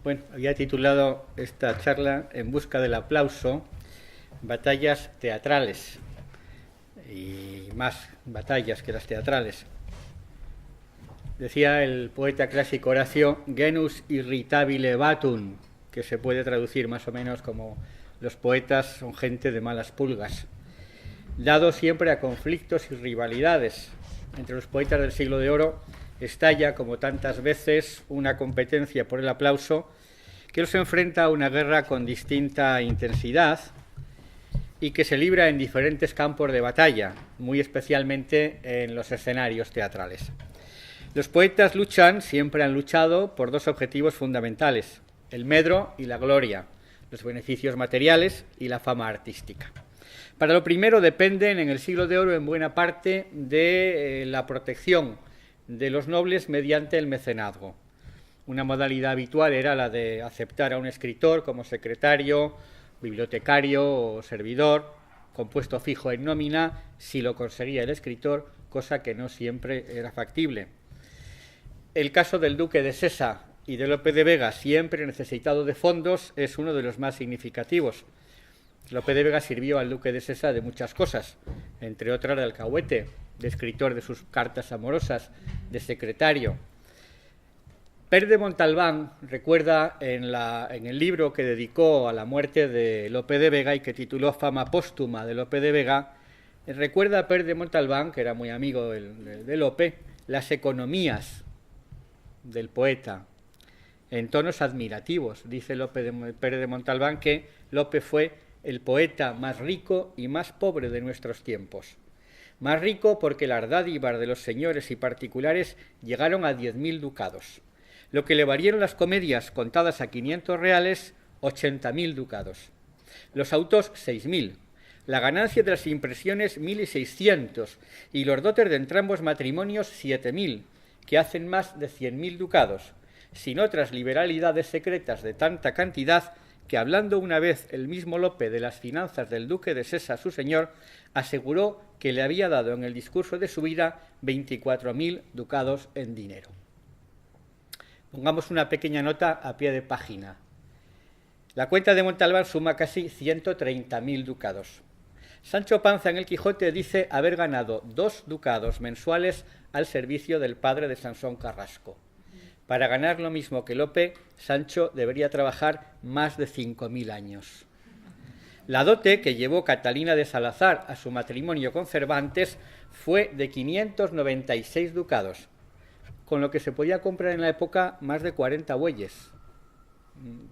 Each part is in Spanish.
Bueno, había titulado esta charla En busca del aplauso, batallas teatrales y más batallas que las teatrales. Decía el poeta clásico Horacio, genus irritabile batum, que se puede traducir más o menos como los poetas son gente de malas pulgas, dado siempre a conflictos y rivalidades. Entre los poetas del siglo de oro estalla, como tantas veces, una competencia por el aplauso que los enfrenta a una guerra con distinta intensidad y que se libra en diferentes campos de batalla, muy especialmente en los escenarios teatrales. Los poetas siempre han luchado por dos objetivos fundamentales: el medro y la gloria, los beneficios materiales y la fama artística. Para lo primero dependen en el siglo de oro en buena parte de la protección de los nobles mediante el mecenazgo. Una modalidad habitual era la de aceptar a un escritor como secretario, bibliotecario o servidor, con puesto fijo en nómina, si lo conseguía el escritor, cosa que no siempre era factible. El caso del duque de Sesa y de Lope de Vega, siempre necesitado de fondos, es uno de los más significativos. Lope de Vega sirvió al duque de Sesa de muchas cosas, entre otras de alcahuete, de escritor de sus cartas amorosas, de secretario. Pere de Montalbán recuerda en el libro que dedicó a la muerte de Lope de Vega y que tituló Fama póstuma de Lope de Vega, recuerda a Pere de Montalbán, que era muy amigo de Lope, las economías del poeta, en tonos admirativos. Dice Pere de Montalbán que Lope fue el poeta más rico y más pobre de nuestros tiempos. Más rico porque las dádivas de los señores y particulares llegaron a 10.000 ducados. Lo que le valieron las comedias contadas a 500 reales, 80.000 ducados. Los autos, 6.000. La ganancia de las impresiones, 1.600. Y los dotes de entrambos matrimonios, 7.000, que hacen más de 100.000 ducados, sin otras liberalidades secretas de tanta cantidad que, hablando una vez el mismo Lope de las finanzas del duque de Sesa, su señor, aseguró que le había dado en el discurso de su vida 24.000 ducados en dinero. Pongamos una pequeña nota a pie de página. La cuenta de Montalbán suma casi 130.000 ducados. Sancho Panza en el Quijote dice haber ganado 2 ducados mensuales al servicio del padre de Sansón Carrasco. Para ganar lo mismo que Lope, Sancho debería trabajar más de 5.000 años. La dote que llevó Catalina de Salazar a su matrimonio con Cervantes fue de 596 ducados, con lo que se podía comprar en la época más de 40 bueyes.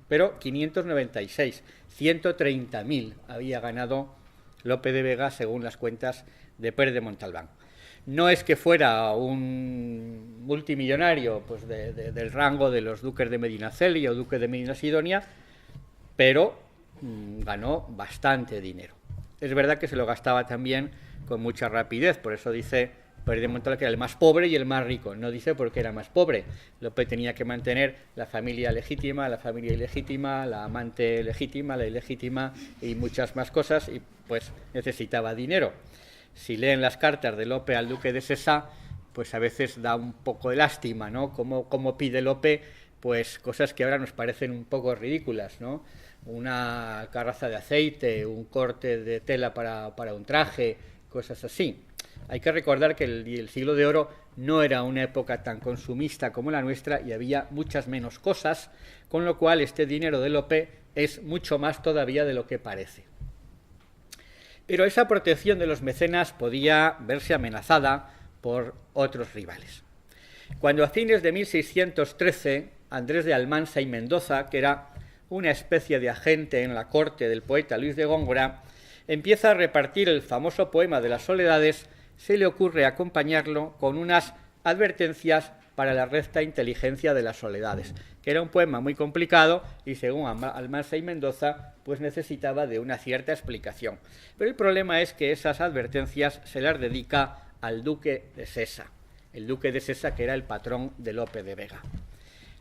Pero 596, 130.000 había ganado Lope de Vega según las cuentas de Pere de Montalbán. No es que fuera un multimillonario pues del rango de los duques de Medinaceli o duque de Medina Sidonia, pero ganó bastante dinero. Es verdad que se lo gastaba también con mucha rapidez, por eso dice Pere de Montalbán que era el más pobre y el más rico. No dice por qué era más pobre. Lope tenía que mantener la familia legítima, la familia ilegítima, la amante legítima, la ilegítima y muchas más cosas, y pues necesitaba dinero. Si leen las cartas de Lope al duque de Sesa, pues a veces da un poco de lástima, ¿no? Cómo pide Lope pues cosas que ahora nos parecen un poco ridículas, ¿no? Una carraza de aceite, un corte de tela para un traje, cosas así. Hay que recordar que el siglo de oro no era una época tan consumista como la nuestra y había muchas menos cosas, con lo cual este dinero de Lope es mucho más todavía de lo que parece. Pero esa protección de los mecenas podía verse amenazada por otros rivales. Cuando a fines de 1613, Andrés de Almansa y Mendoza, que era una especie de agente en la corte del poeta Luis de Góngora, empieza a repartir el famoso poema de las soledades, se le ocurre acompañarlo con unas advertencias para la recta inteligencia de las soledades, que era un poema muy complicado y según Almansa y Mendoza pues necesitaba de una cierta explicación. Pero el problema es que esas advertencias se las dedica al duque de Sesa, el duque de Sesa que era el patrón de Lope de Vega.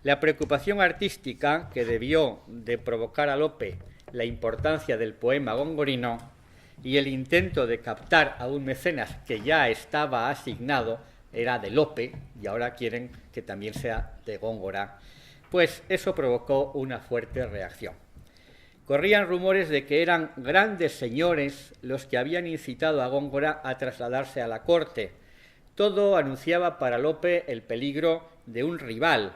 La preocupación artística que debió de provocar a Lope la importancia del poema gongorino y el intento de captar a un mecenas que ya estaba asignado era de Lope y ahora quieren que también sea de Góngora, Pues eso provocó una fuerte reacción. Corrían rumores de que eran grandes señores los que habían incitado a Góngora a trasladarse a la corte. Todo anunciaba para Lope el peligro de un rival,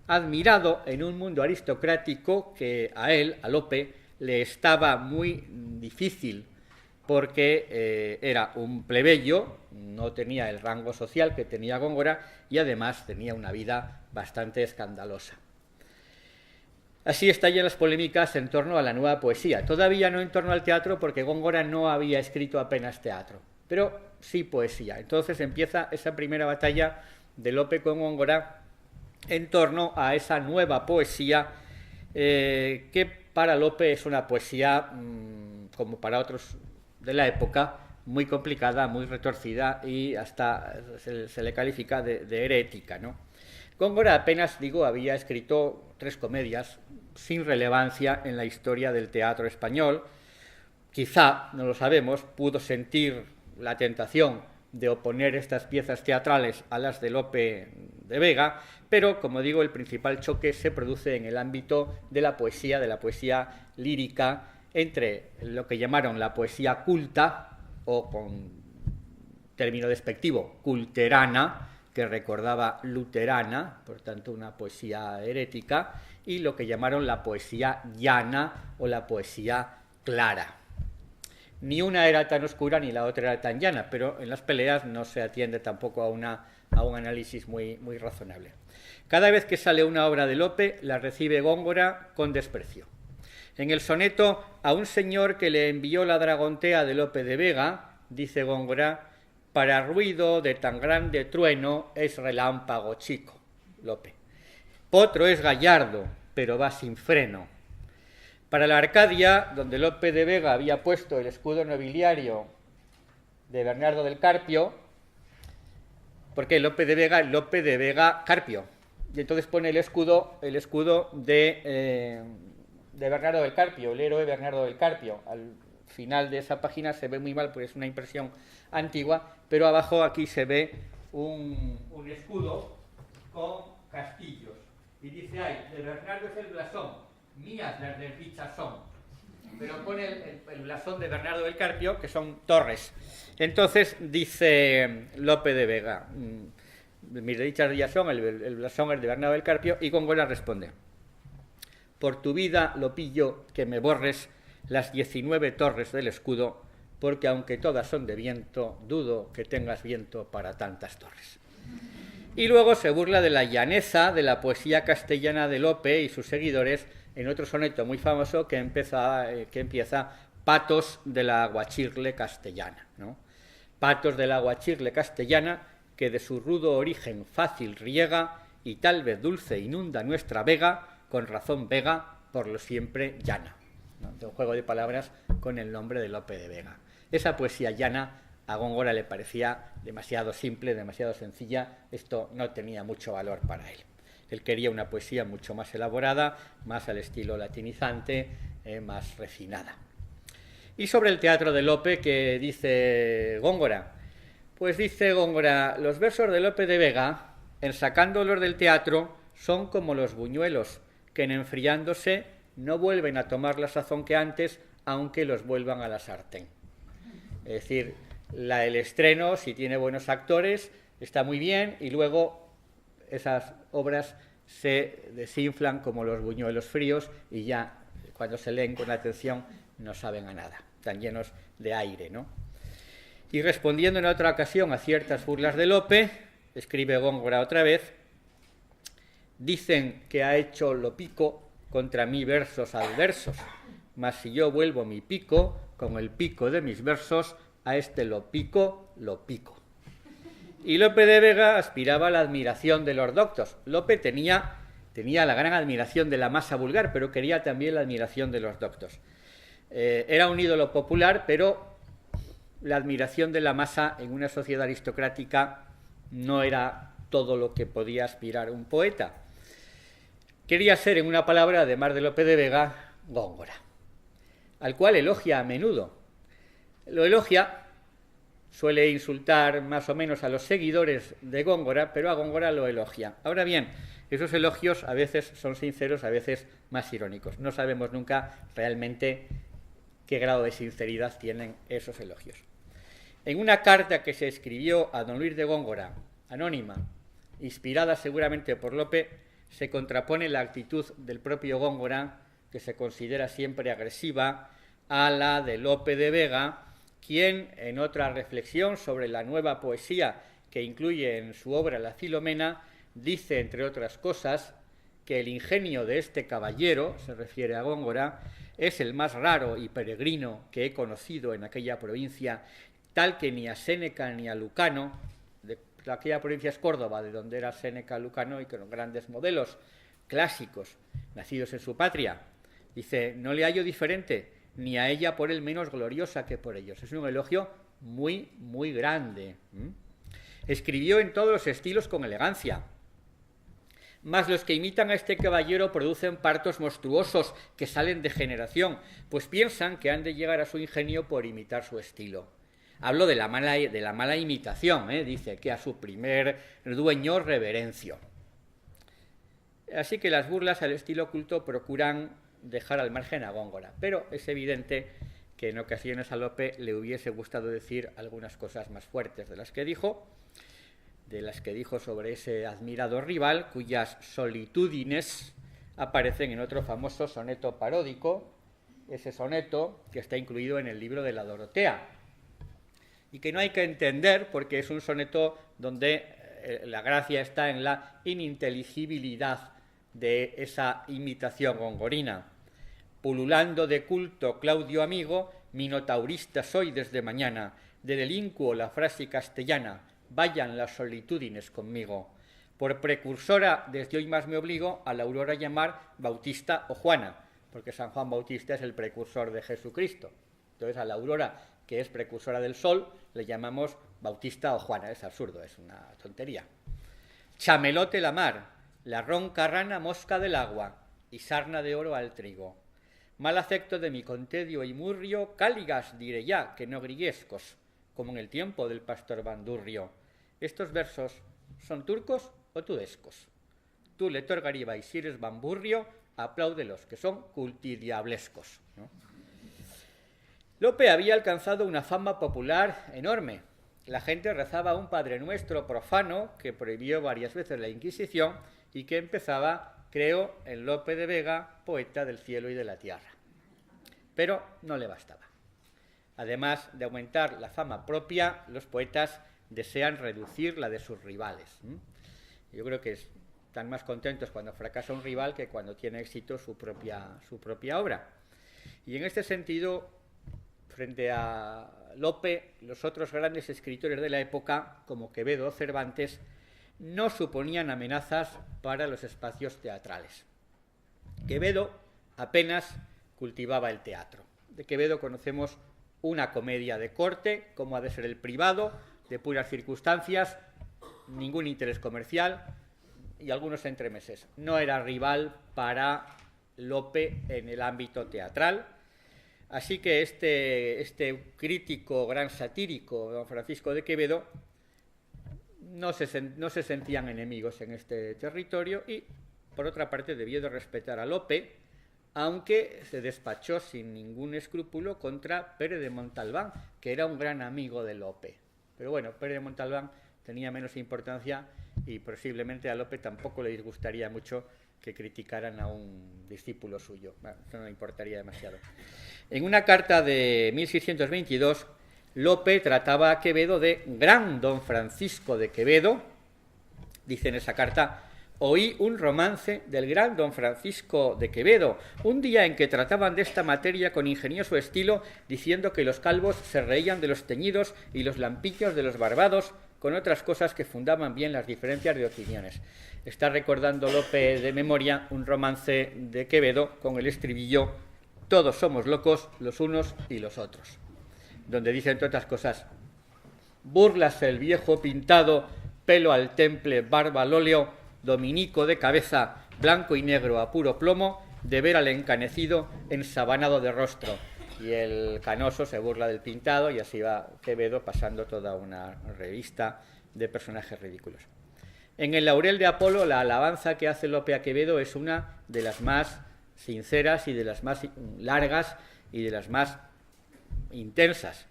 admirado en un mundo aristocrático que a él, a Lope, le estaba muy difícil, porque era un plebeyo, no tenía el rango social que tenía Góngora y además tenía una vida bastante escandalosa. Así estallan las polémicas en torno a la nueva poesía, todavía no en torno al teatro porque Góngora no había escrito apenas teatro, pero sí poesía. Entonces empieza esa primera batalla de Lope con Góngora en torno a esa nueva poesía que para Lope es una poesía, como para otros de la época, muy complicada, muy retorcida y hasta se le califica de herética, ¿no? Góngora apenas, había escrito 3 comedias sin relevancia en la historia del teatro español. Quizá, no lo sabemos, pudo sentir la tentación de oponer estas piezas teatrales a las de Lope de Vega, pero, como digo, el principal choque se produce en el ámbito de la poesía lírica, entre lo que llamaron la poesía culta, o con término despectivo, culterana, que recordaba luterana, por tanto una poesía herética, y lo que llamaron la poesía llana o la poesía clara. Ni una era tan oscura ni la otra era tan llana, pero en las peleas no se atiende tampoco a un análisis muy razonable. Cada vez que sale una obra de Lope, la recibe Góngora con desprecio. En el soneto A un señor que le envió la dragontea de Lope de Vega, dice Góngora: para ruido de tan grande trueno es relámpago chico, Lope. Potro es gallardo, pero va sin freno. Para la Arcadia, donde Lope de Vega había puesto el escudo nobiliario de Bernardo del Carpio, porque Lope de Vega Carpio, y entonces pone el escudo de Bernardo del Carpio, el héroe Bernardo del Carpio. Al final de esa página se ve muy mal porque es una impresión antigua, pero abajo aquí se ve un escudo con castillos. Y dice ahí, de Bernardo es el blasón, mías las desdichas son. Pero pone el blasón de Bernardo del Carpio, que son torres. Entonces dice Lope de Vega, mis desdichas ya son, el blasón es de Bernardo del Carpio, y Góngora responde: por tu vida, Lopillo, que me borres las 19 torres del escudo, porque aunque todas son de viento, dudo que tengas viento para tantas torres. Y luego se burla de la llaneza de la poesía castellana de Lope y sus seguidores en otro soneto muy famoso que empieza Patos de la aguachirle castellana, ¿no? Patos de la aguachirle castellana, que de su rudo origen fácil riega y tal vez dulce inunda nuestra vega, con razón vega por lo siempre llana, ¿no? De un juego de palabras con el nombre de Lope de Vega. Esa poesía llana a Góngora le parecía demasiado simple, demasiado sencilla. Esto no tenía mucho valor para él. Él quería una poesía mucho más elaborada, más al estilo latinizante, más refinada. Y sobre el teatro de Lope, ¿qué dice Góngora? Pues dice Góngora: los versos de Lope de Vega, en sacándolos del teatro, son como los buñuelos, que en enfriándose no vuelven a tomar la sazón que antes, aunque los vuelvan a la sartén. Es decir, el estreno, si tiene buenos actores, está muy bien, y luego esas obras se desinflan como los buñuelos fríos y ya cuando se leen con atención no saben a nada, están llenos de aire, ¿no? Y respondiendo en otra ocasión a ciertas burlas de Lope, escribe Góngora otra vez: dicen que ha hecho Lopico contra mí versos adversos, mas si yo vuelvo mi pico, con el pico de mis versos, a este Lopico, lo pico. Y Lope de Vega aspiraba a la admiración de los doctos. Lope tenía la gran admiración de la masa vulgar, pero quería también la admiración de los doctos. Era un ídolo popular, pero la admiración de la masa en una sociedad aristocrática no era todo lo que podía aspirar un poeta. Quería ser, en una palabra, además de Lope de Vega, Góngora, al cual elogia a menudo. Lo elogia suele insultar más o menos a los seguidores de Góngora, pero a Góngora lo elogia. Ahora bien, esos elogios a veces son sinceros, a veces más irónicos. No sabemos nunca realmente qué grado de sinceridad tienen esos elogios. En una carta que se escribió a don Luis de Góngora, anónima, inspirada seguramente por Lope, se contrapone la actitud del propio Góngora, que se considera siempre agresiva, a la de Lope de Vega, quien, en otra reflexión sobre la nueva poesía que incluye en su obra La Filomena, dice, entre otras cosas, que el ingenio de este caballero, se refiere a Góngora, es el más raro y peregrino que he conocido en aquella provincia, tal que ni a Séneca ni a Lucano, de aquella provincia es Córdoba, de donde era Séneca, Lucano, y con grandes modelos clásicos, nacidos en su patria, dice, no le hallo diferente, ni a ella por él menos gloriosa que por ellos. Es un elogio muy, muy grande. Escribió en todos los estilos con elegancia, mas los que imitan a este caballero producen partos monstruosos que salen de generación, pues piensan que han de llegar a su ingenio por imitar su estilo. Hablo de la mala imitación, dice, que a su primer dueño reverencio. Así que las burlas al estilo culto procuran dejar al margen a Góngora, pero es evidente que en ocasiones a Lope le hubiese gustado decir algunas cosas más fuertes de las que dijo sobre ese admirado rival, cuyas solitudines aparecen en otro famoso soneto paródico, ese soneto que está incluido en el libro de la Dorotea, y que no hay que entender porque es un soneto donde la gracia está en la ininteligibilidad de esa imitación gongorina. Pululando de culto Claudio amigo, minotaurista soy desde mañana, de delincuo la frase castellana, vayan las solitudines conmigo. Por precursora desde hoy más me obligo a la aurora llamar Bautista o Juana, porque San Juan Bautista es el precursor de Jesucristo. Entonces a la aurora, que es precursora del sol, le llamamos Bautista o Juana. Es absurdo, es una tontería. Chamelote la mar, la ronca rana mosca del agua, y sarna de oro al trigo. Mal afecto de mi contedio y murrio, cáligas diré ya, que no griguescos, como en el tiempo del pastor Bandurrio. Estos versos son turcos o tudescos. Tú, lector Garibay, si eres bamburrio, apláudelos, que son cultidiablescos, ¿no? Lope había alcanzado una fama popular enorme. La gente rezaba un Padre Nuestro profano que prohibió varias veces la Inquisición y que empezaba, creo, en Lope de Vega, poeta del cielo y de la tierra. Pero no le bastaba. Además de aumentar la fama propia, los poetas desean reducir la de sus rivales. Yo creo que están más contentos cuando fracasa un rival que cuando tiene éxito su propia obra. Y en este sentido, frente a Lope, los otros grandes escritores de la época, como Quevedo o Cervantes, no suponían amenazas para los espacios teatrales. Quevedo apenas cultivaba el teatro. De Quevedo conocemos una comedia de corte, como ha de ser El privado, de puras circunstancias, ningún interés comercial y algunos entremeses. No era rival para Lope en el ámbito teatral. Así que este crítico gran satírico, don Francisco de Quevedo, no se sentían enemigos en este territorio y, por otra parte, debió de respetar a Lope, aunque se despachó sin ningún escrúpulo contra Pérez de Montalbán, que era un gran amigo de Lope. Pero bueno, Pérez de Montalbán tenía menos importancia y posiblemente a Lope tampoco le disgustaría mucho que criticaran a un discípulo suyo. Bueno, eso no le importaría demasiado. En una carta de 1622, Lope trataba a Quevedo de gran don Francisco de Quevedo. Dice en esa carta: oí un romance del gran don Francisco de Quevedo, un día en que trataban de esta materia con ingenioso estilo, diciendo que los calvos se reían de los teñidos y los lampillos de los barbados, con otras cosas que fundaban bien las diferencias de opiniones. Está recordando Lope de memoria un romance de Quevedo con el estribillo: todos somos locos los unos y los otros, donde dice, entre otras cosas: búrlase el viejo pintado, pelo al temple, barba al óleo, dominico de cabeza, blanco y negro a puro plomo, de ver al encanecido ensabanado de rostro. y el canoso se burla del pintado, y así va Quevedo pasando toda una revista de personajes ridículos. En el Laurel de Apolo, la alabanza que hace Lope a Quevedo es una de las más sinceras y de las más largas y de las más intensas.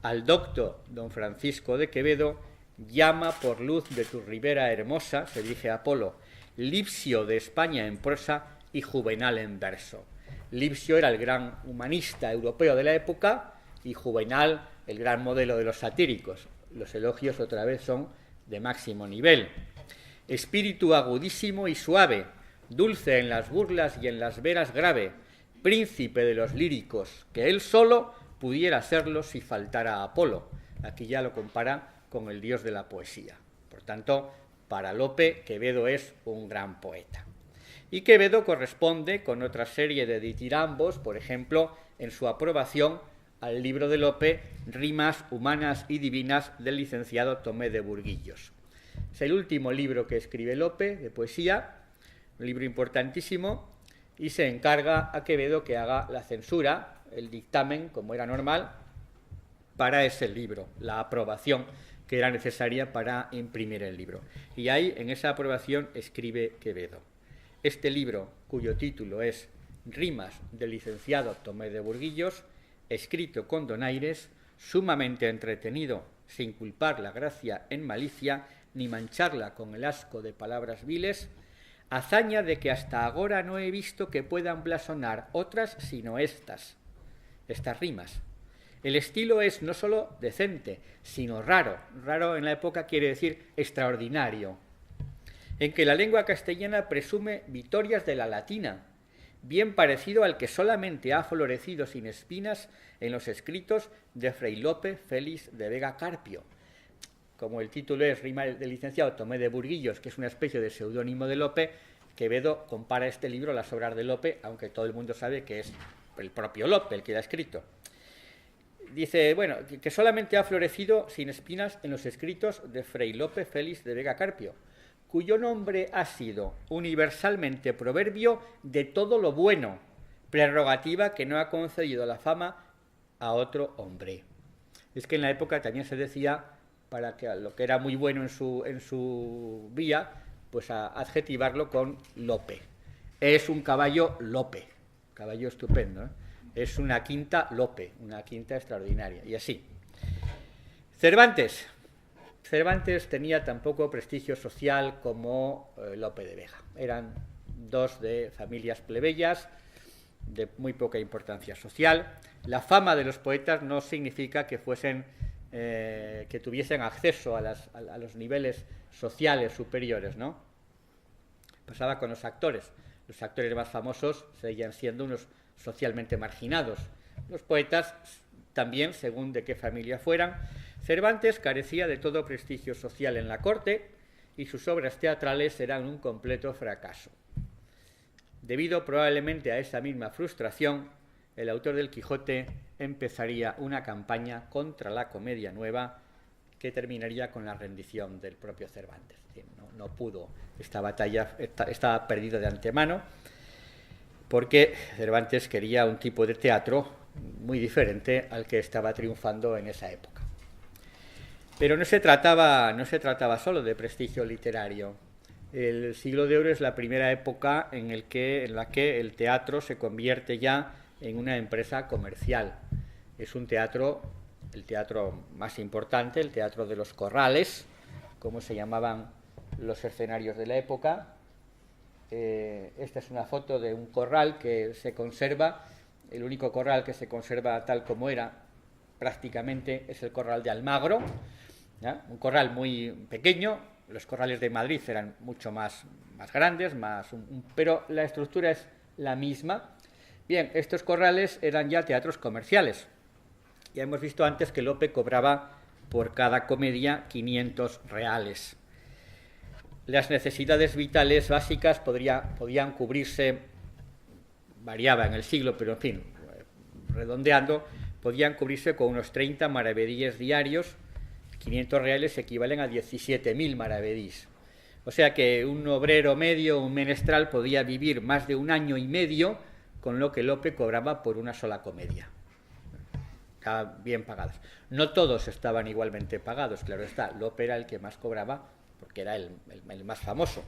Al docto don Francisco de Quevedo llama por luz de tu ribera hermosa, se dirige a Apolo, Lipsio de España en prosa y Juvenal en verso. Lipsio era el gran humanista europeo de la época y Juvenal el gran modelo de los satíricos. Los elogios otra vez son de máximo nivel. Espíritu agudísimo y suave, dulce en las burlas y en las veras grave, príncipe de los líricos, que él solo pudiera serlo si faltara Apolo. Aquí ya lo compara con el dios de la poesía. Por tanto, para Lope, Quevedo es un gran poeta. Y Quevedo corresponde con otra serie de ditirambos, por ejemplo, en su aprobación al libro de Lope, Rimas humanas y divinas, del licenciado Tomé de Burguillos. Es el último libro que escribe Lope de poesía, un libro importantísimo, y se encarga a Quevedo que haga la censura, el dictamen, como era normal, para ese libro, la aprobación que era necesaria para imprimir el libro. Y ahí, en esa aprobación, escribe Quevedo. Este libro, cuyo título es Rimas del licenciado Tomé de Burguillos, escrito con donaires, sumamente entretenido, sin culpar la gracia en malicia, ni mancharla con el asco de palabras viles, hazaña de que hasta agora no he visto que puedan blasonar otras sino estas rimas. El estilo es no solo decente, sino raro. Raro en la época quiere decir extraordinario. En que la lengua castellana presume victorias de la latina, bien parecido al que solamente ha florecido sin espinas en los escritos de Fray Lope Félix de Vega Carpio. Como el título es Rima del licenciado Tomé de Burguillos, que es una especie de seudónimo de Lope, Quevedo compara este libro a las obras de Lope, aunque todo el mundo sabe que es el propio Lope el que lo ha escrito. Dice, bueno, que solamente ha florecido sin espinas en los escritos de Fray Lope Félix de Vega Carpio, cuyo nombre ha sido universalmente proverbio de todo lo bueno, prerrogativa que no ha concedido la fama a otro hombre. Es que en la época también se decía, para que lo que era muy bueno en su vía, pues a adjetivarlo con Lope. Es un caballo Lope, caballo estupendo, ¿eh? Es una quinta Lope, una quinta extraordinaria, y así. Cervantes tenía tan poco prestigio social como Lope de Vega. Eran dos de familias plebeyas, de muy poca importancia social. La fama de los poetas no significa que fuesen, que tuviesen acceso a los niveles sociales superiores, ¿no? Pasaba con los actores. Los actores más famosos seguían siendo unos socialmente marginados. Los poetas también, según de qué familia fueran. Cervantes carecía de todo prestigio social en la corte y sus obras teatrales eran un completo fracaso. Debido probablemente a esa misma frustración, el autor del Quijote empezaría una campaña contra la comedia nueva que terminaría con la rendición del propio Cervantes. No pudo, esta batalla estaba perdida de antemano, porque Cervantes quería un tipo de teatro muy diferente al que estaba triunfando en esa época. Pero no se trataba solo de prestigio literario. El siglo de oro es la primera época en la que el teatro se convierte ya en una empresa comercial. Es el teatro más importante, el teatro de los corrales, como se llamaban los escenarios de la época. Esta es una foto de un corral que se conserva, el único corral que se conserva tal como era prácticamente es el corral de Almagro, ¿ya? Un corral muy pequeño. Los corrales de Madrid eran mucho más grandes, pero la estructura es la misma. Bien, estos corrales eran ya teatros comerciales. Ya hemos visto antes que Lope cobraba por cada comedia 500 reales. Las necesidades vitales básicas podían cubrirse, variaba en el siglo, pero en fin, redondeando, podían cubrirse con unos 30 maravedíes diarios. 500 reales equivalen a 17.000 maravedís. O sea que un obrero medio, un menestral, podía vivir más de un año y medio con lo que Lope cobraba por una sola comedia. estaban bien pagados. No todos estaban igualmente pagados, claro está. Lope era el que más cobraba porque era el más famoso.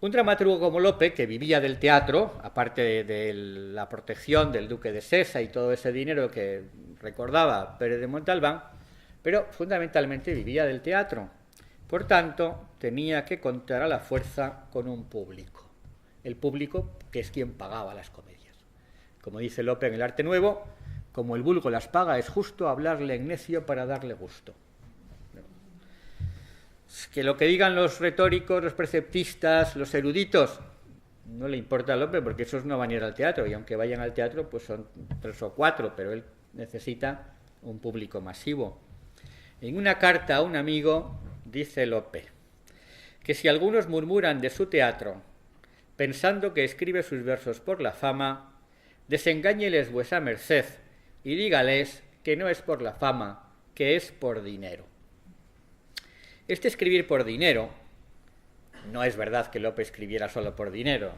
Un dramaturgo como Lope, que vivía del teatro, aparte de la protección del duque de Sesa y todo ese dinero que recordaba Pérez de Montalbán, pero fundamentalmente vivía del teatro. Por tanto, tenía que contar a la fuerza con un público. El público que es quien pagaba las comedias. Como dice Lope en El Arte Nuevo, como el vulgo las paga, es justo hablarle en necio para darle gusto. Que lo que digan los retóricos, los preceptistas, los eruditos, no le importa a Lope porque esos no van a ir al teatro, y aunque vayan al teatro pues son 3 o 4, pero él necesita un público masivo. En una carta a un amigo dice Lope que si algunos murmuran de su teatro pensando que escribe sus versos por la fama, desengáñeles vuesa merced y dígales que no es por la fama, que es por dinero. Este escribir por dinero, no es verdad que Lope escribiera solo por dinero,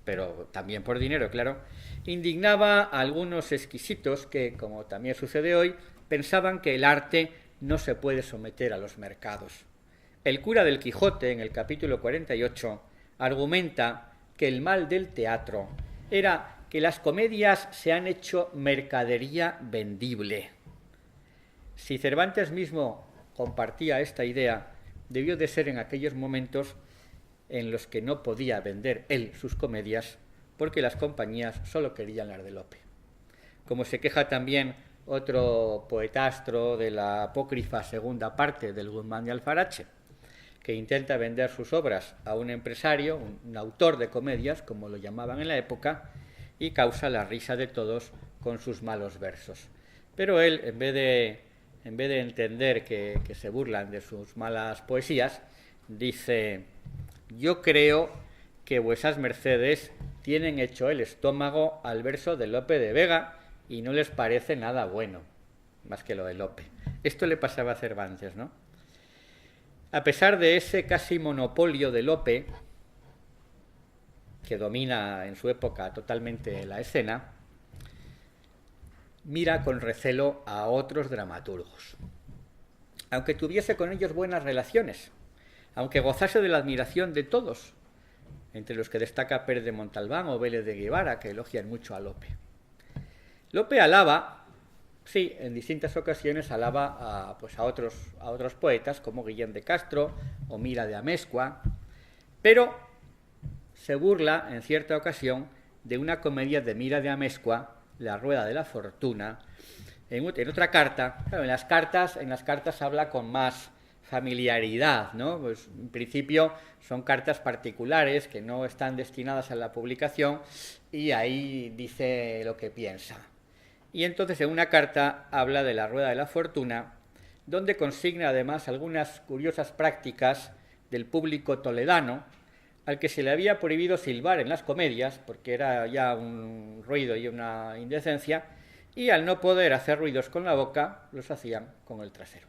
pero también por dinero, claro, indignaba a algunos exquisitos que, como también sucede hoy, pensaban que el arte no se puede someter a los mercados. El cura del Quijote, en el capítulo 48, argumenta que el mal del teatro era que las comedias se han hecho mercadería vendible. Si Cervantes mismo compartía esta idea, debió de ser en aquellos momentos en los que no podía vender él sus comedias porque las compañías solo querían las de Lope. Como se queja también otro poetastro de la apócrifa segunda parte del Guzmán de Alfarache, que intenta vender sus obras a un empresario, un autor de comedias, como lo llamaban en la época, y causa la risa de todos con sus malos versos. Pero él, en vez de entender que se burlan de sus malas poesías, dice: yo creo que vuesas mercedes tienen hecho el estómago al verso de Lope de Vega y no les parece nada bueno, más que lo de Lope. Esto le pasaba a Cervantes, ¿no? A pesar de ese casi monopolio de Lope, que domina en su época totalmente la escena, mira con recelo a otros dramaturgos. Aunque tuviese con ellos buenas relaciones, aunque gozase de la admiración de todos, entre los que destaca Pérez de Montalbán o Vélez de Guevara, que elogian mucho a Lope. Lope alaba, sí, en distintas ocasiones alaba a otros poetas como Guillén de Castro o Mira de Amezcua, pero se burla en cierta ocasión de una comedia de Mira de Amezcua, La Rueda de la Fortuna. En otra carta, claro, en las cartas habla con más familiaridad, ¿no? Pues en principio son cartas particulares que no están destinadas a la publicación y ahí dice lo que piensa. Y entonces en una carta habla de La Rueda de la Fortuna, donde consigna además algunas curiosas prácticas del público toledano, al que se le había prohibido silbar en las comedias, porque era ya un ruido y una indecencia, y al no poder hacer ruidos con la boca, los hacían con el trasero.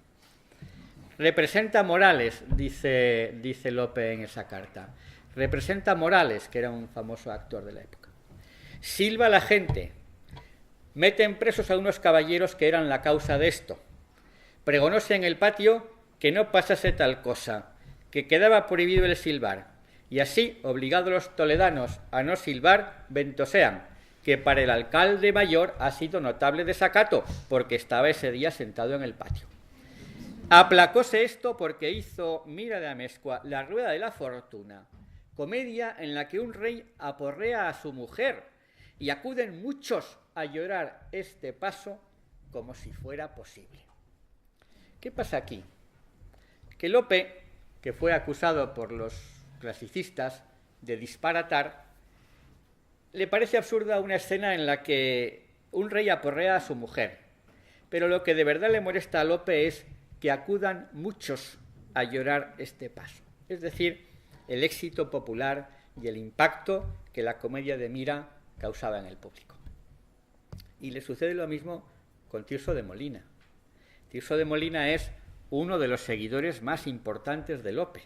Representa Morales, dice Lope en esa carta. Representa Morales, que era un famoso actor de la época. Silba a la gente. Meten presos a unos caballeros que eran la causa de esto. Pregonóse en el patio que no pasase tal cosa, que quedaba prohibido el silbar. Y así, obligados los toledanos a no silbar, ventosean, que para el alcalde mayor ha sido notable desacato, porque estaba ese día sentado en el patio. Aplacóse esto porque hizo Mira de Amezcua La Rueda de la Fortuna, comedia en la que un rey aporrea a su mujer y acuden muchos a llorar este paso como si fuera posible. ¿Qué pasa aquí? Que Lope, que fue acusado por los clasicistas de disparatar, le parece absurda una escena en la que un rey aporrea a su mujer, pero lo que de verdad le molesta a Lope es que acudan muchos a llorar este paso, es decir, el éxito popular y el impacto que la comedia de Mira causaba en el público. Y le sucede lo mismo con Tirso de Molina. Tirso de Molina es uno de los seguidores más importantes de Lope.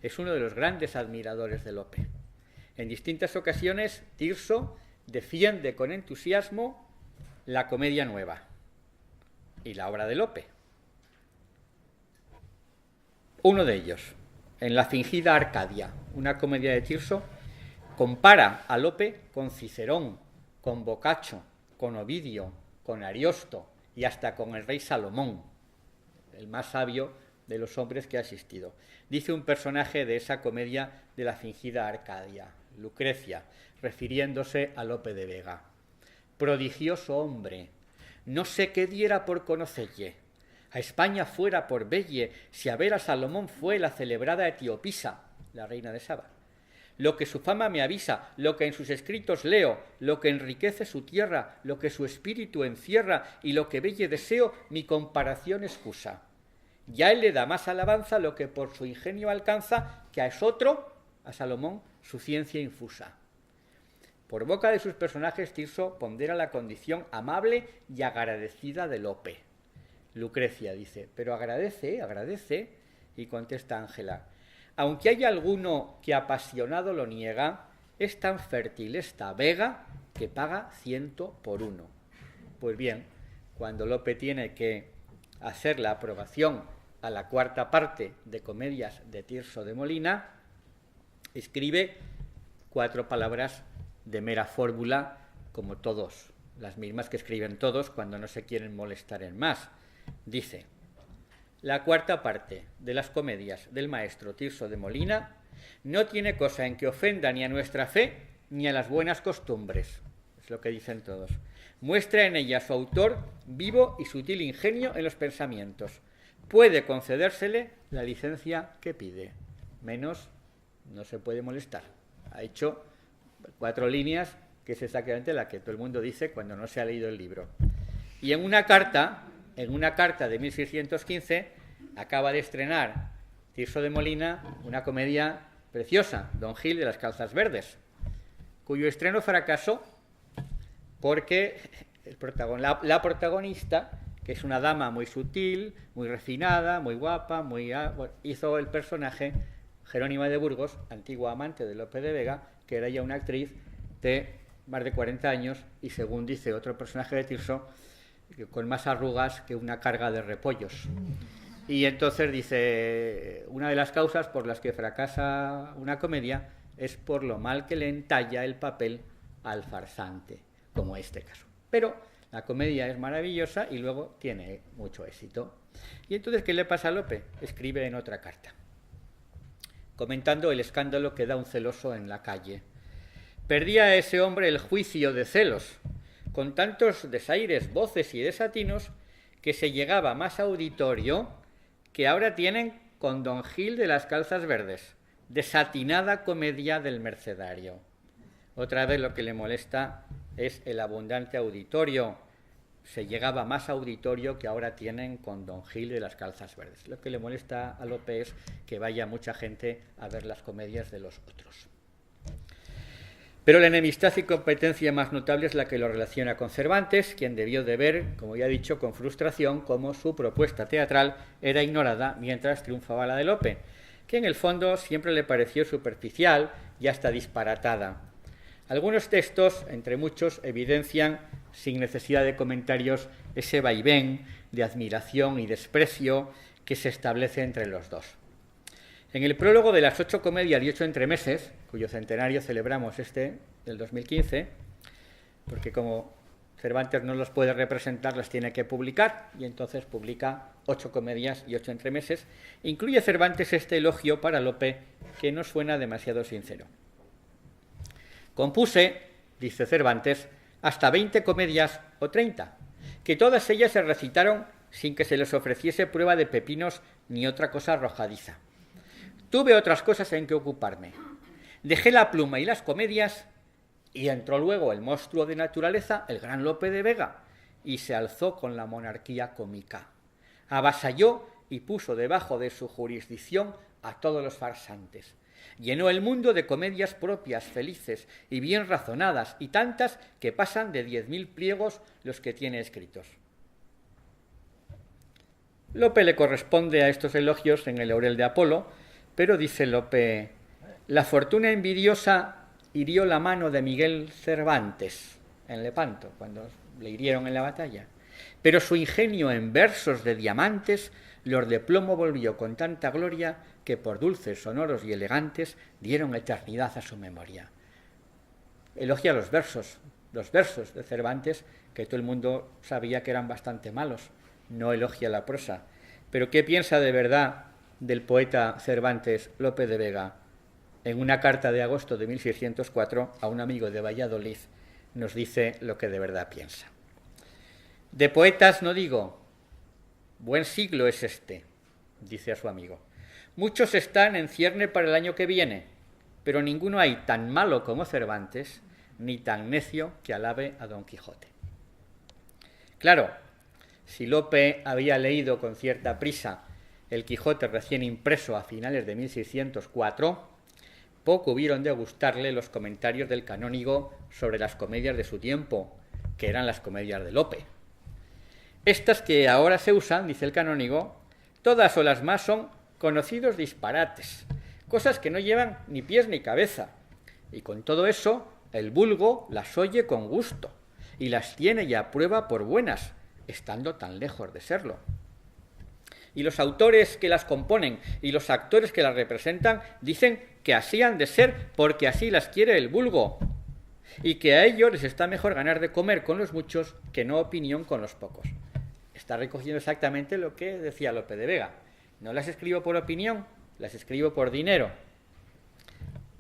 Es uno de los grandes admiradores de Lope. En distintas ocasiones, Tirso defiende con entusiasmo La comedia nueva y la obra de Lope. Uno de ellos, en La fingida Arcadia, una comedia de Tirso, compara a Lope con Cicerón, con Boccaccio, con Ovidio, con Ariosto y hasta con el rey Salomón, el más sabio de los hombres que ha existido. Dice un personaje de esa comedia de La fingida Arcadia, Lucrecia, refiriéndose a Lope de Vega: prodigioso hombre, no sé qué diera por conocelle, a España fuera por velle, si a ver a Salomón fue la celebrada Etiopisa, la reina de Saba. Lo que su fama me avisa, lo que en sus escritos leo, lo que enriquece su tierra, lo que su espíritu encierra y lo que belle deseo, mi comparación excusa. Ya él le da más alabanza lo que por su ingenio alcanza, que a esotro, a Salomón, su ciencia infusa. Por boca de sus personajes, Tirso pondera la condición amable y agradecida de Lope. Lucrecia dice: pero agradece, agradece, y contesta Ángela: aunque haya alguno que apasionado lo niega, es tan fértil esta vega que paga 100 por 1. Pues bien, cuando Lope tiene que hacer la aprobación a la cuarta parte de Comedias de Tirso de Molina, escribe 4 palabras de mera fórmula, como todos, las mismas que escriben todos cuando no se quieren molestar en más. Dice: la cuarta parte de las comedias del maestro Tirso de Molina no tiene cosa en que ofenda ni a nuestra fe ni a las buenas costumbres. Es lo que dicen todos. Muestra en ella su autor vivo y sutil ingenio en los pensamientos. Puede concedérsele la licencia que pide. Menos no se puede molestar. Ha hecho 4 líneas, que es exactamente la que todo el mundo dice cuando no se ha leído el libro. Y en una carta de 1615, acaba de estrenar Tirso de Molina una comedia preciosa, Don Gil de las Calzas Verdes, cuyo estreno fracasó porque la protagonista, que es una dama muy sutil, muy refinada, muy guapa, hizo el personaje Jerónima de Burgos, antigua amante de Lope de Vega, que era ya una actriz de más de 40 años y, según dice otro personaje de Tirso, con más arrugas que una carga de repollos. Y entonces dice: una de las causas por las que fracasa una comedia es por lo mal que le entalla el papel al farsante, como este caso. Pero la comedia es maravillosa y luego tiene mucho éxito. Y entonces, ¿qué le pasa a Lope? Escribe en otra carta, comentando el escándalo que da un celoso en la calle: perdía a ese hombre el juicio de celos, con tantos desaires, voces y desatinos, que se llegaba más auditorio que ahora tienen con Don Gil de las Calzas Verdes, desatinada comedia del mercedario. Otra vez lo que le molesta es el abundante auditorio. Se llegaba más auditorio que ahora tienen con Don Gil de las Calzas Verdes. Lo que le molesta a Lope es que vaya mucha gente a ver las comedias de los otros. Pero la enemistad y competencia más notable es la que lo relaciona con Cervantes, quien debió de ver, como ya he dicho, con frustración cómo su propuesta teatral era ignorada mientras triunfaba la de Lope, que en el fondo siempre le pareció superficial y hasta disparatada. Algunos textos, entre muchos, evidencian, sin necesidad de comentarios, ese vaivén de admiración y desprecio que se establece entre los dos. En el prólogo de las 8 comedias y 8 entremeses, cuyo centenario celebramos del 2015, porque como Cervantes no los puede representar, las tiene que publicar, y entonces publica 8 comedias y 8 entremeses, incluye Cervantes este elogio para Lope, que no suena demasiado sincero. Compuse, dice Cervantes, hasta 20 comedias o 30, que todas ellas se recitaron sin que se les ofreciese prueba de pepinos ni otra cosa arrojadiza. Tuve otras cosas en que ocuparme. Dejé la pluma y las comedias y entró luego el monstruo de naturaleza, el gran Lope de Vega, y se alzó con la monarquía cómica. Avasalló y puso debajo de su jurisdicción a todos los farsantes. Llenó el mundo de comedias propias, felices y bien razonadas, y tantas que pasan de 10.000 pliegos los que tiene escritos. Lope le corresponde a estos elogios en el Laurel de Apolo, pero dice Lope: la fortuna envidiosa hirió la mano de Miguel Cervantes en Lepanto, cuando le hirieron en la batalla. Pero su ingenio en versos de diamantes los de plomo volvió con tanta gloria que por dulces, sonoros y elegantes dieron eternidad a su memoria. Elogia los versos de Cervantes, que todo el mundo sabía que eran bastante malos. No elogia la prosa. Pero ¿qué piensa de verdad del poeta Cervantes Lope de Vega? En una carta de agosto de 1604 a un amigo de Valladolid nos dice lo que de verdad piensa. De poetas no digo, buen siglo es este, dice a su amigo. Muchos están en cierne para el año que viene, pero ninguno hay tan malo como Cervantes, ni tan necio que alabe a Don Quijote. Claro, si Lope había leído con cierta prisa el Quijote recién impreso a finales de 1604, poco hubieron de gustarle los comentarios del canónigo sobre las comedias de su tiempo, que eran las comedias de Lope. Estas que ahora se usan, dice el canónigo, todas o las más son conocidos disparates, cosas que no llevan ni pies ni cabeza, y con todo eso el vulgo las oye con gusto y las tiene y aprueba por buenas, estando tan lejos de serlo. Y los autores que las componen y los actores que las representan dicen que así han de ser porque así las quiere el vulgo, y que a ellos les está mejor ganar de comer con los muchos que no opinión con los pocos. Está recogiendo exactamente lo que decía Lope de Vega. No las escribo por opinión, las escribo por dinero,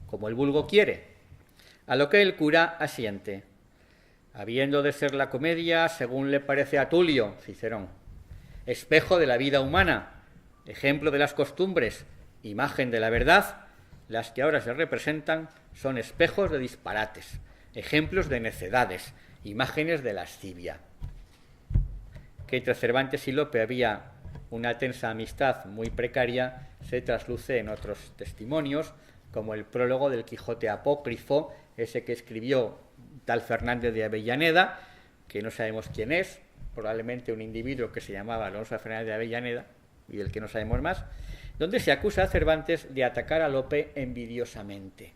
como el vulgo quiere. A lo que el cura asiente, habiendo de ser la comedia, según le parece a Tulio, Cicerón, espejo de la vida humana, ejemplo de las costumbres, imagen de la verdad, las que ahora se representan son espejos de disparates, ejemplos de necedades, imágenes de lascivia. Que entre Cervantes y Lope había una tensa amistad muy precaria se trasluce en otros testimonios, como el prólogo del Quijote apócrifo, ese que escribió tal Fernández de Avellaneda, que no sabemos quién es, probablemente un individuo que se llamaba Alonso Fernández de Avellaneda, y del que no sabemos más, donde se acusa a Cervantes de atacar a Lope envidiosamente.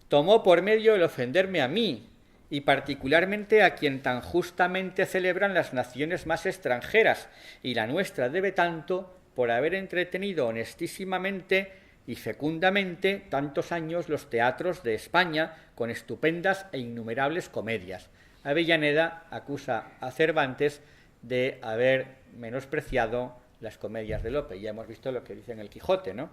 Tomó por medio el ofenderme a mí, y particularmente a quien tan justamente celebran las naciones más extranjeras, y la nuestra debe tanto por haber entretenido honestísimamente y fecundamente tantos años los teatros de España con estupendas e innumerables comedias. Avellaneda acusa a Cervantes de haber menospreciado las comedias de Lope. Ya hemos visto lo que dice en el Quijote, ¿no?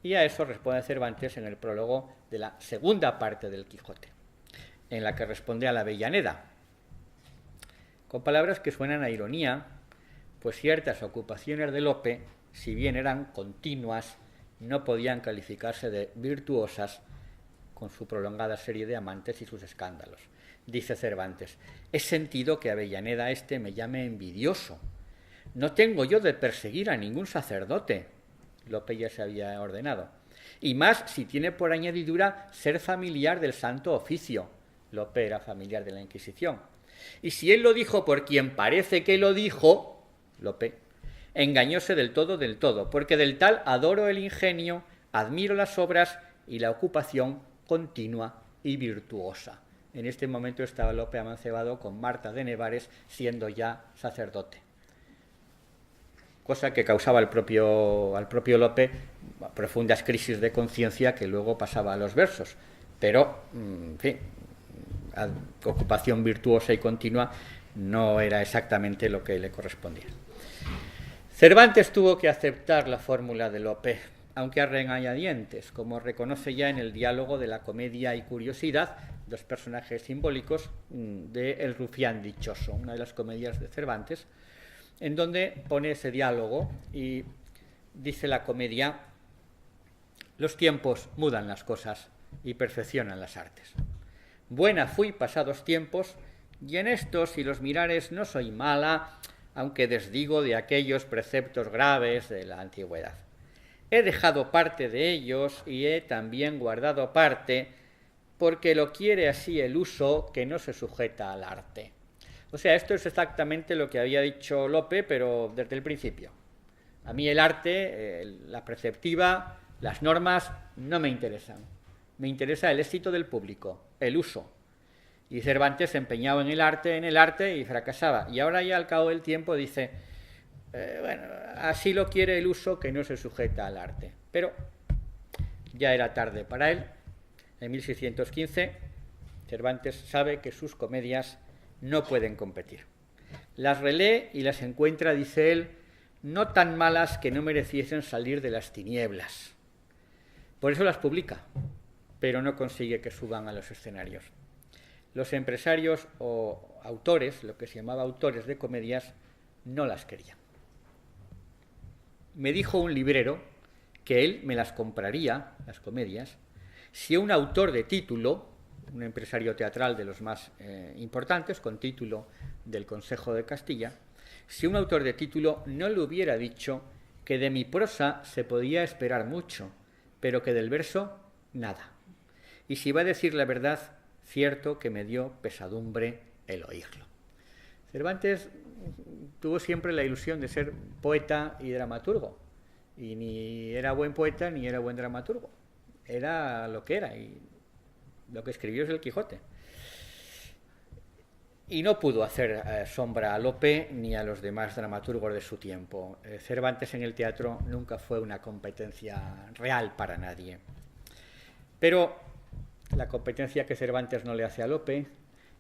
Y a eso responde Cervantes en el prólogo de la segunda parte del Quijote, en la que responde a la Avellaneda, con palabras que suenan a ironía, pues ciertas ocupaciones de Lope, si bien eran continuas, no podían calificarse de virtuosas con su prolongada serie de amantes y sus escándalos. Dice Cervantes, he sentido que Avellaneda me llame envidioso. No tengo yo de perseguir a ningún sacerdote. Lope ya se había ordenado. Y más si tiene por añadidura ser familiar del Santo Oficio. Lope era familiar de la Inquisición. Y si él lo dijo por quien parece que lo dijo, Lope, engañóse del todo, porque del tal adoro el ingenio, admiro las obras y la ocupación continua y virtuosa. En este momento estaba Lope amancebado con Marta de Nevares, siendo ya sacerdote. Cosa que causaba al propio Lope profundas crisis de conciencia que luego pasaba a los versos. Pero, en fin, ocupación virtuosa y continua no era exactamente lo que le correspondía. Cervantes tuvo que aceptar la fórmula de Lope, aunque a regañadientes, como reconoce ya en el diálogo de la comedia y curiosidad, dos personajes simbólicos de El rufián dichoso, una de las comedias de Cervantes, en donde pone ese diálogo y dice la comedia: los tiempos mudan las cosas y perfeccionan las artes. Buena fui pasados tiempos, y en estos, si los mirares, no soy mala, aunque desdigo de aquellos preceptos graves de la antigüedad. He dejado parte de ellos y he también guardado parte, porque lo quiere así el uso que no se sujeta al arte. O sea, esto es exactamente lo que había dicho Lope, pero desde el principio. A mí el arte, la preceptiva, las normas, no me interesan. Me interesa el éxito del público, el uso. Y Cervantes se empeñaba en el arte y fracasaba. Y ahora ya al cabo del tiempo dice, bueno, así lo quiere el uso que no se sujeta al arte. Pero ya era tarde para él. En 1615 Cervantes sabe que sus comedias no pueden competir. Las relee y las encuentra, dice él, no tan malas que no mereciesen salir de las tinieblas. Por eso las publica, pero no consigue que suban a los escenarios. Los empresarios o autores, lo que se llamaba autores de comedias, no las querían. Me dijo un librero que él me las compraría, las comedias, si un autor de título, un empresario teatral de los más importantes, con título del Consejo de Castilla, si un autor de título no le hubiera dicho que de mi prosa se podía esperar mucho, pero que del verso nada. Y si va a decir la verdad, cierto que me dio pesadumbre el oírlo. Cervantes tuvo siempre la ilusión de ser poeta y dramaturgo, y ni era buen poeta ni era buen dramaturgo. Era lo que era, y lo que escribió es el Quijote. Y no pudo hacer sombra a Lope ni a los demás dramaturgos de su tiempo. Cervantes en el teatro nunca fue una competencia real para nadie. Pero la competencia que Cervantes no le hace a Lope,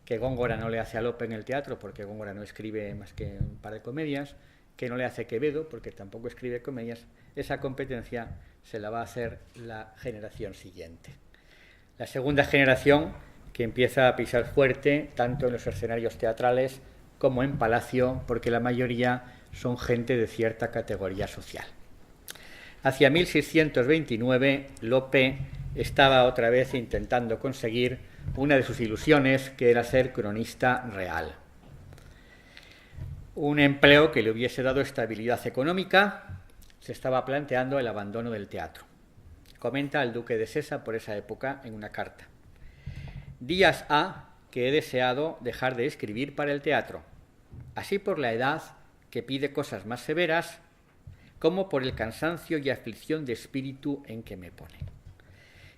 que Góngora no le hace a Lope en el teatro, porque Góngora no escribe más que un par de comedias, que no le hace Quevedo, porque tampoco escribe comedias, esa competencia se la va a hacer la generación siguiente. La segunda generación, que empieza a pisar fuerte, tanto en los escenarios teatrales como en Palacio, porque la mayoría son gente de cierta categoría social. Hacia 1629, Lope estaba otra vez intentando conseguir una de sus ilusiones, que era ser cronista real. Un empleo que le hubiese dado estabilidad económica. Se estaba planteando el abandono del teatro. Comenta al duque de Sesa por esa época en una carta. Días ha que he deseado dejar de escribir para el teatro, así por la edad, que pide cosas más severas, como por el cansancio y aflicción de espíritu en que me pone.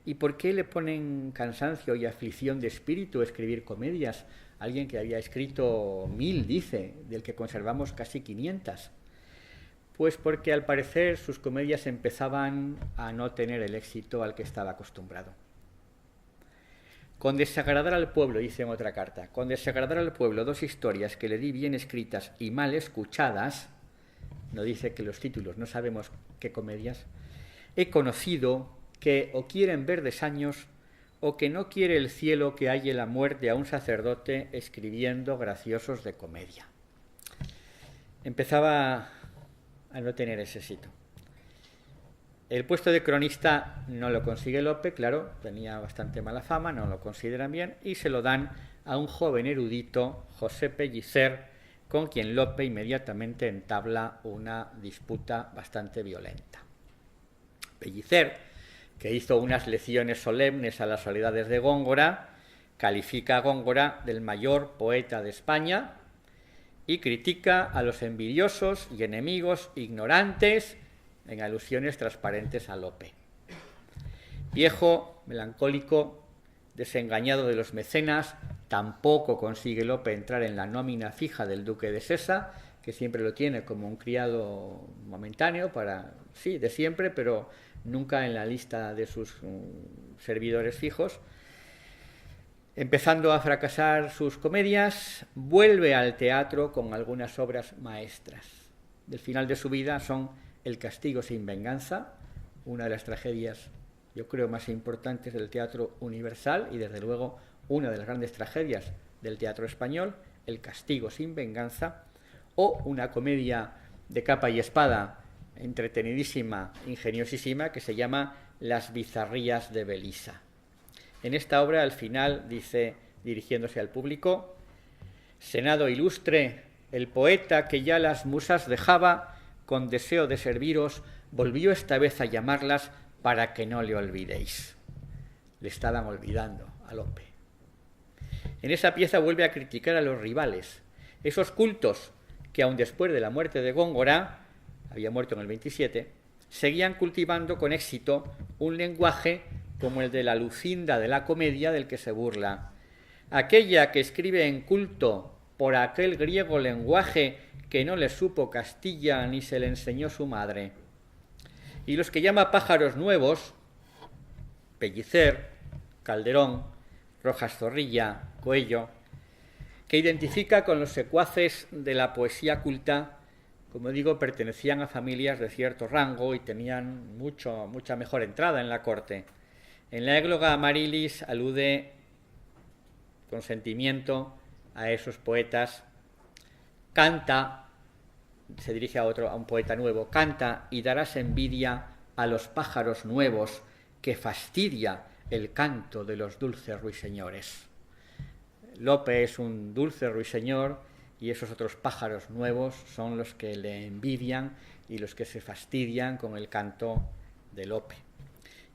¿Y por qué le ponen cansancio y aflicción de espíritu escribir comedias? Alguien que había escrito 1000, dice, del que conservamos casi 500. Pues porque al parecer sus comedias empezaban a no tener el éxito al que estaba acostumbrado. Con desagradar al pueblo, dice en otra carta, con desagradar al pueblo 2 historias que le di bien escritas y mal escuchadas, no dice que los títulos, no sabemos qué comedias, he conocido que o quieren verdes años o que no quiere el cielo que halle la muerte a un sacerdote escribiendo graciosos de comedia. Empezaba a no tener ese éxito. El puesto de cronista no lo consigue Lope, claro, tenía bastante mala fama, no lo consideran bien, y se lo dan a un joven erudito, José Pellicer, con quien Lope inmediatamente entabla una disputa bastante violenta. Pellicer, que hizo unas lecciones solemnes a las soledades de Góngora, califica a Góngora del mayor poeta de España y critica a los envidiosos y enemigos ignorantes, en alusiones transparentes a Lope. Viejo, melancólico, desengañado de los mecenas, tampoco consigue Lope entrar en la nómina fija del duque de Sesa, que siempre lo tiene como un criado momentáneo, sí, de siempre, pero nunca en la lista de sus servidores fijos. Empezando a fracasar sus comedias, vuelve al teatro con algunas obras maestras. Del final de su vida son El castigo sin venganza, una de las tragedias, yo creo, más importantes del teatro universal y, desde luego, una de las grandes tragedias del teatro español, El castigo sin venganza, o una comedia de capa y espada, entretenidísima, ingeniosísima, que se llama Las bizarrías de Belisa. En esta obra, al final, dice, dirigiéndose al público, Senado ilustre, el poeta que ya las musas dejaba, con deseo de serviros, volvió esta vez a llamarlas para que no le olvidéis. Le estaban olvidando a Lope. En esa pieza vuelve a criticar a los rivales, esos cultos que aun después de la muerte de Góngora, había muerto en el 27, seguían cultivando con éxito un lenguaje como el de la Lucinda de la comedia del que se burla. aquella que escribe en culto por aquel griego lenguaje que no le supo Castilla ni se le enseñó su madre. Y los que llama pájaros nuevos, Pellicer, Calderón, Rojas Zorrilla, Coello, que identifica con los secuaces de la poesía culta, como digo, pertenecían a familias de cierto rango y tenían mucha mejor entrada en la corte. En la égloga Amarilis alude con sentimiento a esos poetas, canta, se dirige a un poeta nuevo, canta y darás envidia a los pájaros nuevos que fastidia el canto de los dulces ruiseñores. Lope es un dulce ruiseñor y esos otros pájaros nuevos son los que le envidian y los que se fastidian con el canto de Lope.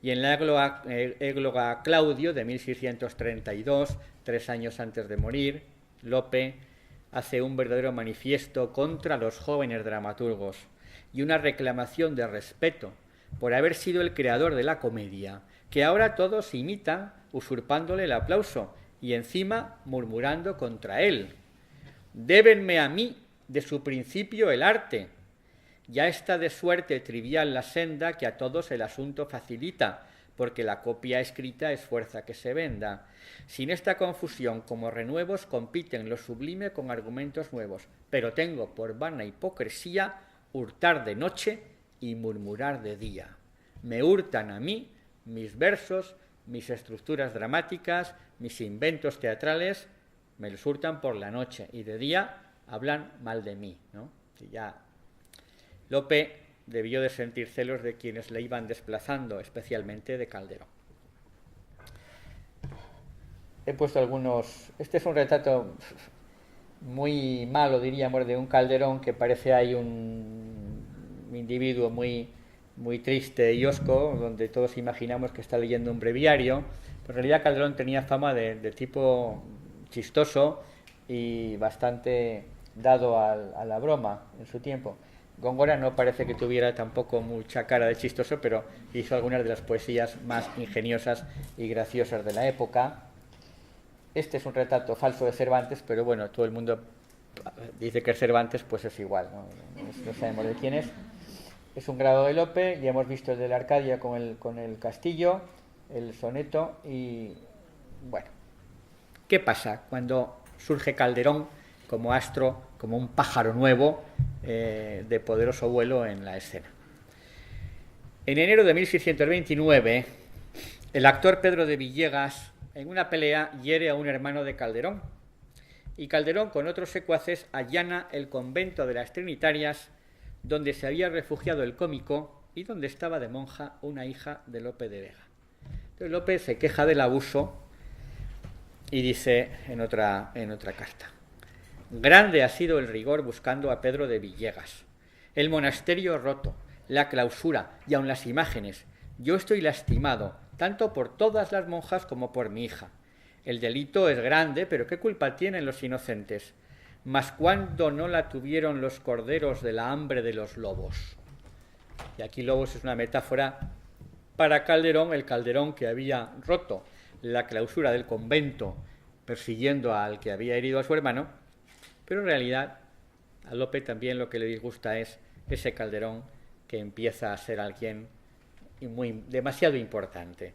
Y en la égloga Claudio de 1632, 3 años antes de morir, Lope hace un verdadero manifiesto contra los jóvenes dramaturgos y una reclamación de respeto por haber sido el creador de la comedia, que ahora todos imitan usurpándole el aplauso y encima murmurando contra él. Débenme a mí de su principio el arte. Ya está de suerte trivial la senda que a todos el asunto facilita, porque la copia escrita es fuerza que se venda. Sin esta confusión, como renuevos, compiten lo sublime con argumentos nuevos, pero tengo por vana hipocresía hurtar de noche y murmurar de día. Me hurtan a mí mis versos, mis estructuras dramáticas, mis inventos teatrales, me los hurtan por la noche y de día hablan mal de mí, ¿no? Y ya Lope debió de sentir celos de quienes le iban desplazando, especialmente de Calderón. He puesto algunos... Este es un retrato muy malo, diríamos, de un Calderón que parece ahí un individuo muy triste y hosco, donde todos imaginamos que está leyendo un breviario, pero en realidad Calderón tenía fama de tipo chistoso y bastante dado a la broma en su tiempo. Góngora no parece que tuviera tampoco mucha cara de chistoso, pero hizo algunas de las poesías más ingeniosas y graciosas de la época. Este es un retrato falso de Cervantes, pero bueno, todo el mundo dice que es Cervantes, pues es igual, no sabemos de quién es. Es un grabado de Lope, ya hemos visto el de la Arcadia con el castillo, el soneto y bueno. ¿Qué pasa cuando surge Calderón como astro, como un pájaro nuevo de poderoso vuelo en la escena? En enero de 1629, el actor Pedro de Villegas, en una pelea, hiere a un hermano de Calderón, y Calderón, con otros secuaces, allana el convento de las Trinitarias, donde se había refugiado el cómico y donde estaba de monja una hija de Lope de Vega. Entonces Lope se queja del abuso y dice en otra carta: grande ha sido el rigor buscando a Pedro de Villegas, el monasterio roto, la clausura y aun las imágenes. Yo estoy lastimado, tanto por todas las monjas como por mi hija. El delito es grande, pero ¿qué culpa tienen los inocentes? Mas cuando no la tuvieron los corderos de la hambre de los lobos. Y aquí lobos es una metáfora para Calderón, el Calderón que había roto la clausura del convento persiguiendo al que había herido a su hermano, pero en realidad a Lope también lo que le disgusta es ese Calderón que empieza a ser alguien demasiado importante.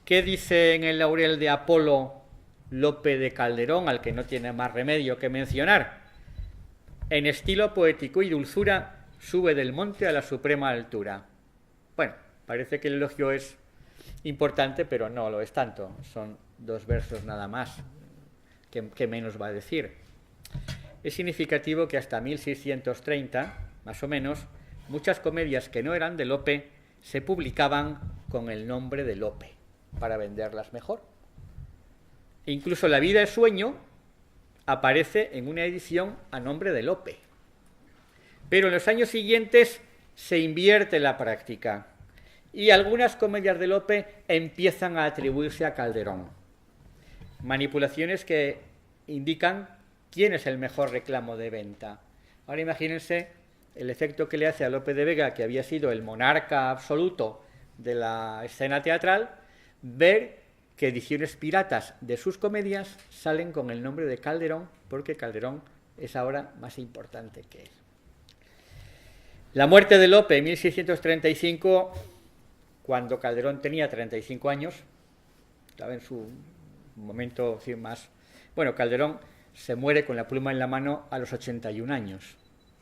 ¿Qué dice en el Laurel de Apolo Lope de Calderón, al que no tiene más remedio que mencionar? En estilo poético y dulzura sube del monte a la suprema altura. Bueno, parece que el elogio es importante, pero no lo es tanto. Son 2 versos nada más. ¿Qué menos va a decir? Es significativo que hasta 1630, más o menos, muchas comedias que no eran de Lope se publicaban con el nombre de Lope, para venderlas mejor. Incluso La vida es sueño aparece en una edición a nombre de Lope. Pero en los años siguientes se invierte la práctica y algunas comedias de Lope empiezan a atribuirse a Calderón. Manipulaciones que indican quién es el mejor reclamo de venta. Ahora imagínense el efecto que le hace a Lope de Vega, que había sido el monarca absoluto de la escena teatral, ver que ediciones piratas de sus comedias salen con el nombre de Calderón, porque Calderón es ahora más importante que él. La muerte de Lope en 1635, cuando Calderón tenía 35 años, estaba en su momento más... Bueno, Calderón se muere con la pluma en la mano a los 81 años,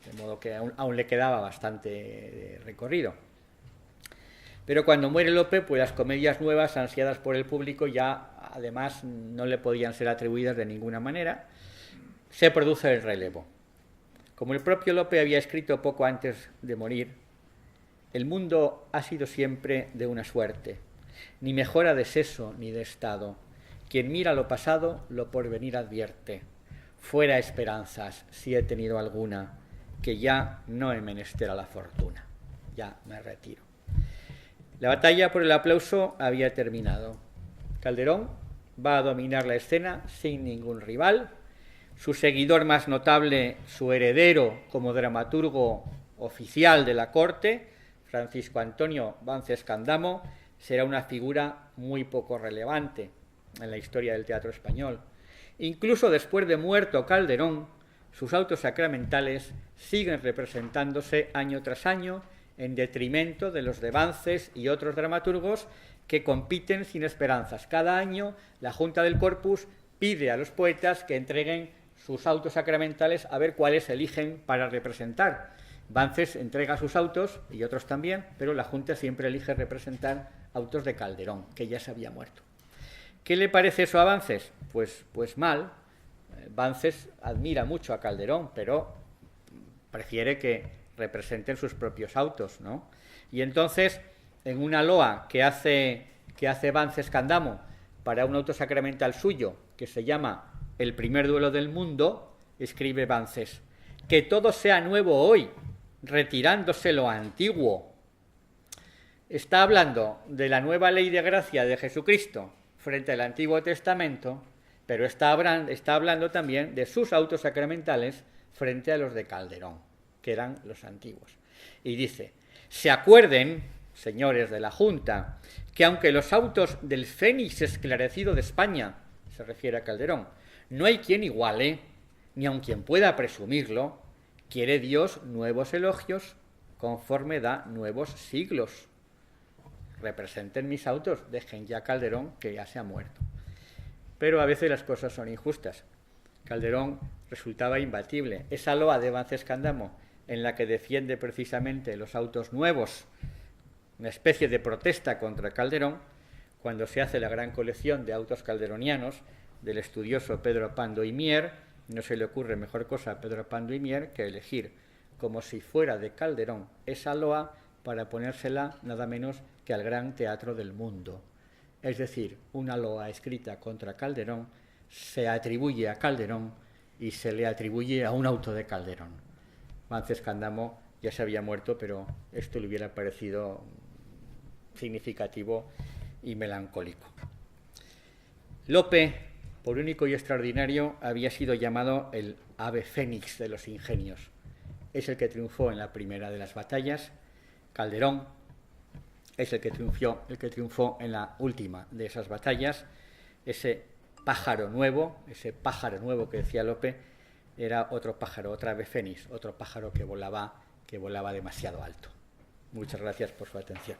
de modo que aún le quedaba bastante recorrido. Pero cuando muere Lope, pues las comedias nuevas, ansiadas por el público, ya además no le podían ser atribuidas de ninguna manera. Se produce el relevo. Como el propio Lope había escrito poco antes de morir, el mundo ha sido siempre de una suerte, ni mejora de seso ni de estado. Quien mira lo pasado, lo porvenir advierte. Fuera esperanzas, si he tenido alguna, que ya no he menester a la fortuna. Ya me retiro. La batalla por el aplauso había terminado. Calderón va a dominar la escena sin ningún rival. Su seguidor más notable, su heredero como dramaturgo oficial de la corte, Francisco Antonio Bances Candamo, será una figura muy poco relevante en la historia del teatro español. Incluso después de muerto Calderón, sus autos sacramentales siguen representándose año tras año en detrimento de los de Bances y otros dramaturgos que compiten sin esperanzas. Cada año la Junta del Corpus pide a los poetas que entreguen sus autos sacramentales a ver cuáles eligen para representar. Bances entrega sus autos y otros también, pero la Junta siempre elige representar autos de Calderón, que ya se había muerto. ¿Qué le parece eso a Bances? Pues mal. Bances admira mucho a Calderón, pero prefiere que representen sus propios autos, ¿no? Y entonces, en una loa que hace Bances Candamo para un auto sacramental suyo, que se llama El primer duelo del mundo, escribe Bances: que todo sea nuevo hoy, retirándose lo antiguo. Está hablando de la nueva ley de gracia de Jesucristo frente al Antiguo Testamento, pero está hablando también de sus autos sacramentales frente a los de Calderón, que eran los antiguos. Y dice: se acuerden, señores de la Junta, que aunque los autos del Fénix esclarecido de España, se refiere a Calderón, no hay quien iguale, ni aun quien pueda presumirlo, quiere Dios nuevos elogios conforme da nuevos siglos. Representen mis autos, dejen ya a Calderón, que ya se ha muerto. Pero a veces las cosas son injustas. Calderón resultaba imbatible. Esa loa de Bances Candamo, en la que defiende precisamente los autos nuevos, una especie de protesta contra Calderón, cuando se hace la gran colección de autos calderonianos del estudioso Pedro Pando y Mier, no se le ocurre mejor cosa a Pedro Pando y Mier que elegir como si fuera de Calderón esa loa para ponérsela nada menos que al gran teatro del mundo. Es decir, una loa escrita contra Calderón se atribuye a Calderón y se le atribuye a un auto de Calderón. Bances Candamo ya se había muerto, pero esto le hubiera parecido significativo y melancólico. Lope, por único y extraordinario, había sido llamado el ave fénix de los ingenios. Es el que triunfó en la primera de las batallas. Calderón es el que triunfó en la última de esas batallas. Ese pájaro nuevo que decía Lope, era otro pájaro, otra ave fénix, otro pájaro que volaba demasiado alto. Muchas gracias por su atención.